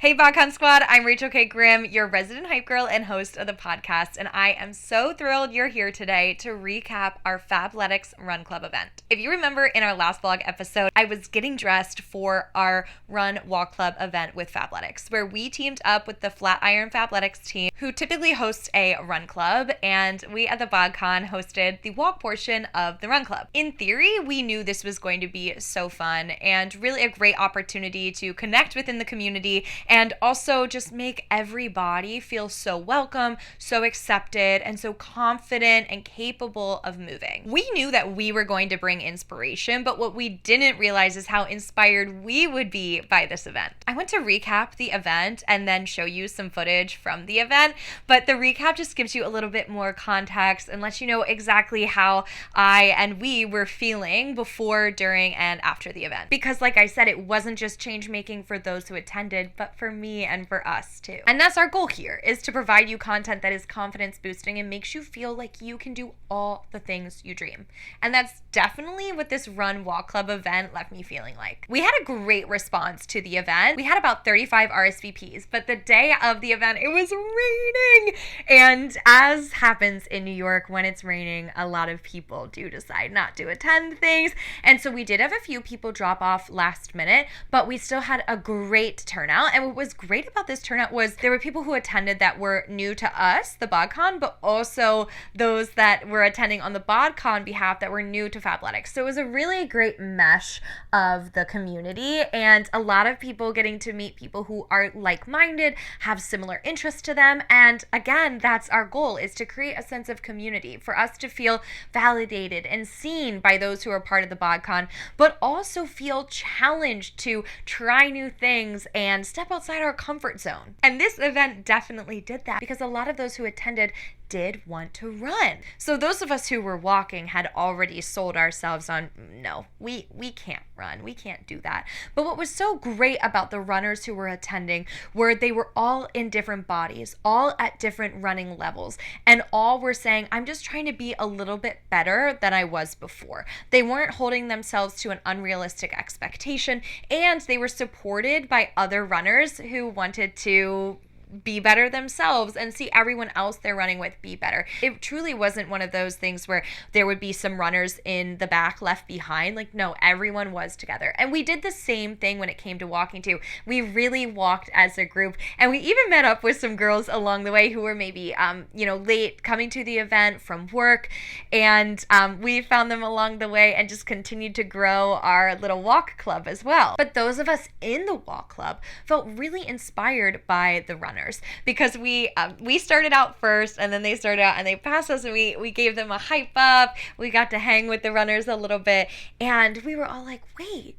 Hey BodCon Squad, I'm Rachel K. Grimm, your resident hype girl and host of the podcast, and I am so thrilled you're here today to recap our Fabletics Run Club event. If you remember in our last vlog episode, I was getting dressed for our Run Walk Club event with Fabletics, where we teamed up with the Flatiron Fabletics team, who typically hosts a run club, and we at the BodCon hosted the walk portion of the run club. In theory, we knew this was going to be so fun and really a great opportunity to connect within the community and also just make everybody feel so welcome, so accepted, and so confident and capable of moving. We knew that we were going to bring inspiration, but what we didn't realize is how inspired we would be by this event. I want to recap the event and then show you some footage from the event, but the recap just gives you a little bit more context and lets you know exactly how I and we were feeling before, during, and after the event. Because like I said, it wasn't just change making for those who attended, but for me and for us too. And that's our goal here, is to provide you content that is confidence boosting and makes you feel like you can do all the things you dream. And that's definitely what this Run Walk Club event left me feeling like. We had a great response to the event. We had about 35 RSVPs, but the day of the event, it was raining. And as happens in New York, when it's raining, a lot of people do decide not to attend things. And so we did have a few people drop off last minute, but we still had a great turnout. And what was great about this turnout was there were people who attended that were new to us, the BodCon, but also those that were attending on the BodCon behalf that were new to Fabletics. So it was a really great mesh of the community and a lot of people getting to meet people who are like-minded, have similar interests to them. And again, that's our goal, is to create a sense of community, for us to feel validated and seen by those who are part of the BodCon, but also feel challenged to try new things and step outside our comfort zone. And this event definitely did that, because a lot of those who attended did want to run. So those of us who were walking had already sold ourselves on, no, we can't run. We can't do that. But what was so great about the runners who were attending were they were all in different bodies, all at different running levels, and all were saying, I'm just trying to be a little bit better than I was before. They weren't holding themselves to an unrealistic expectation, and they were supported by other runners who wanted to be better themselves and see everyone else they're running with be better. It truly wasn't one of those things where there would be some runners in the back left behind. Like, no, everyone was together. And we did the same thing when it came to walking too. We really walked as a group, and we even met up with some girls along the way who were maybe late coming to the event from work, and we found them along the way and just continued to grow our little walk club as well. But those of us in the walk club felt really inspired by the runners, because we started out first, and then they started out and they passed us, and we gave them a hype up. We got to hang with the runners a little bit, and we were all like, wait,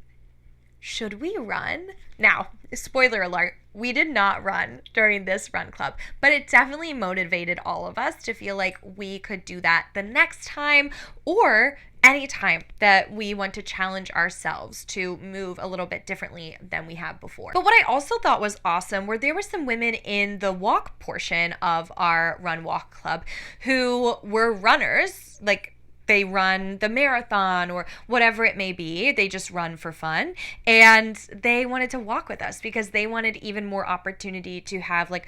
should we run? Now, spoiler alert, we did not run during this run club, but it definitely motivated all of us to feel like we could do that the next time, or anytime that we want to challenge ourselves to move a little bit differently than we have before. But what I also thought was awesome were there were some women in the walk portion of our Run Walk Club who were runners, like they run the marathon or whatever it may be. They just run for fun, and they wanted to walk with us because they wanted even more opportunity to have like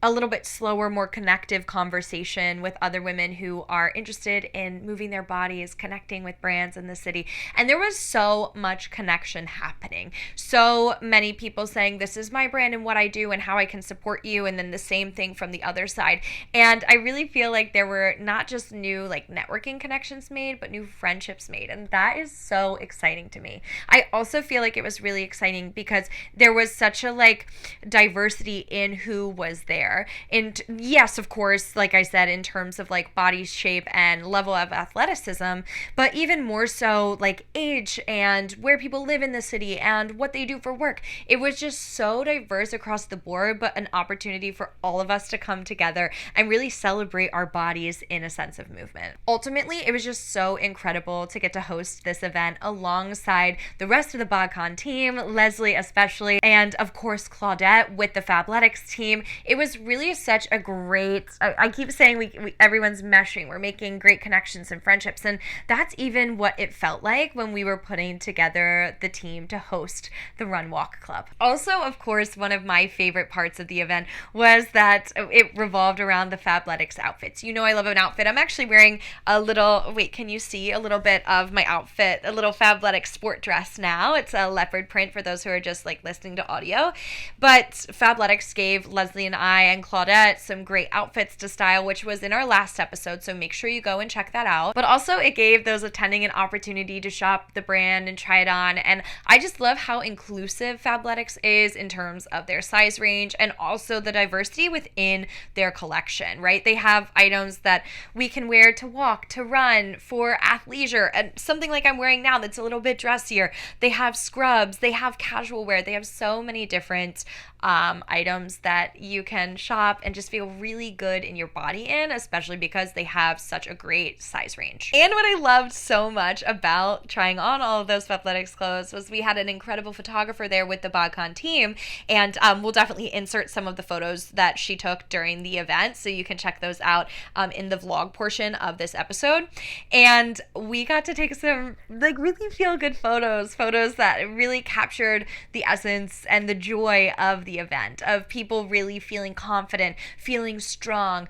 a little bit slower, more connective conversation with other women who are interested in moving their bodies, connecting with brands in the city. And there was so much connection happening. So many people saying, this is my brand and what I do and how I can support you. And then the same thing from the other side. And I really feel like there were not just new like networking connections made, but new friendships made, and that is so exciting to me. I also feel like it was really exciting because there was such a like diversity in who was there, and yes, of course, like I said, in terms of like body shape and level of athleticism, but even more so like age and where people live in the city and what they do for work. It was just so diverse across the board, but an opportunity for all of us to come together and really celebrate our bodies in a sense of movement. Ultimately, it was was just so incredible to get to host this event alongside the rest of the BodCon team, Leslie especially, and of course Claudette with the Fabletics team. It was really such a great, I keep saying we everyone's meshing, we're making great connections and friendships, and that's even what it felt like when we were putting together the team to host the Run Walk Club. Also, of course, one of my favorite parts of the event was that it revolved around the Fabletics outfits. You know I love an outfit. I'm actually wearing a little, wait, can you see a little bit of my outfit? A little Fabletics sport dress now. It's a leopard print for those who are just like listening to audio. But Fabletics gave Leslie and I and Claudette some great outfits to style, which was in our last episode, so make sure you go and check that out. But also it gave those attending an opportunity to shop the brand and try it on, and I just love how inclusive Fabletics is in terms of their size range and also the diversity within their collection, right? They have items that we can wear to walk, to run, for athleisure, and something like I'm wearing now that's a little bit dressier. They have scrubs, they have casual wear, they have so many different items that you can shop and just feel really good in your body in, especially because they have such a great size range. And what I loved so much about trying on all of those Fabletics clothes was we had an incredible photographer there with the BodCon team, and we'll definitely insert some of the photos that she took during the event, so you can check those out in the vlog portion of this episode. And we got to take some like really feel good photos that really captured the essence and the joy of the event, of people really feeling confident, feeling strong,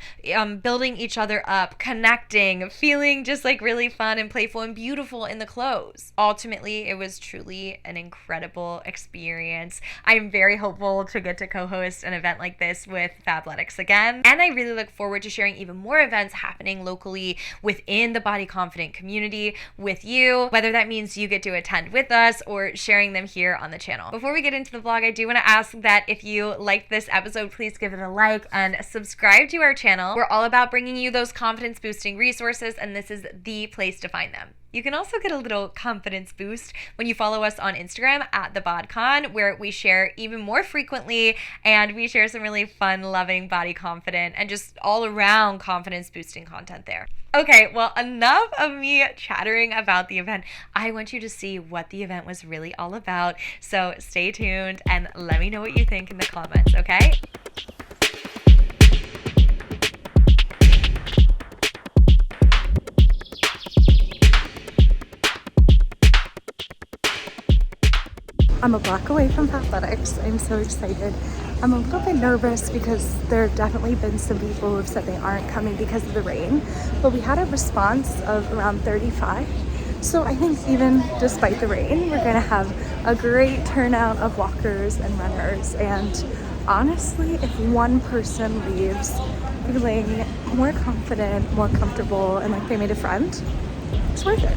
building each other up, connecting, feeling just like really fun and playful and beautiful in the clothes. Ultimately, it was truly an incredible experience. I'm very hopeful to get to co-host an event like this with Fabletics again, and I really look forward to sharing even more events happening locally within the Body Confident community with you, whether that means you get to attend with us or sharing them here on the channel. Before we get into the vlog, I do want to ask that if you liked this episode, please give it a like and subscribe to our channel. We're all about bringing you those confidence boosting resources, and this is the place to find them. You can also get a little confidence boost when you follow us on Instagram at the BodCon, where we share even more frequently, and we share some really fun, loving, body confident, and just all around confidence boosting content there. Okay, well, enough of me chattering about the event. I want you to see what the event was really all about. So stay tuned and let me know what you think in the comments, okay? I'm a block away from Fabletics. I'm so excited. I'm a little bit nervous because there have definitely been some people who have said they aren't coming because of the rain, but we had a response of around 35. So I think even despite the rain, we're gonna have a great turnout of walkers and runners. And honestly, if one person leaves feeling more confident, more comfortable, and like they made a friend, it's worth it.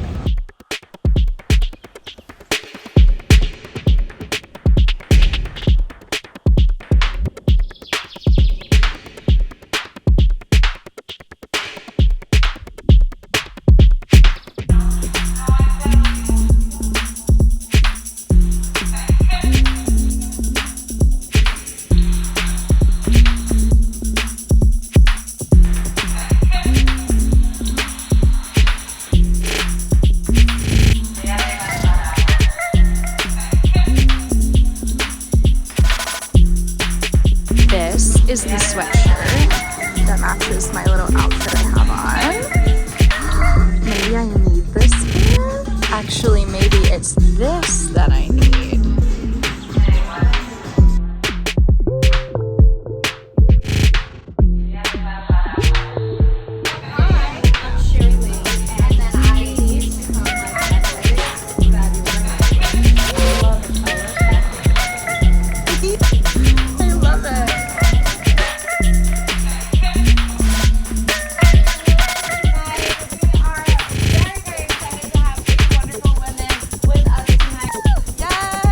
Is the sweatshirt that matches my little outfit I have on. Maybe I need this one. Actually, maybe it's this that I need. Yes!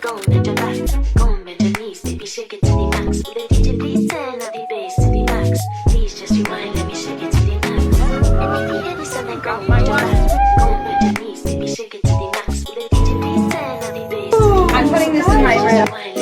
Go and bend your back, go and bend your knees, baby, shake it to the max. With the DJ please turn up the bass to the max. Please just rewind, let me shake it to the max. And if you hear this song, then go and bend your back, go and bend your knees, baby, shake it to the max. With the DJ please turn up the bass. I'm putting this in my room.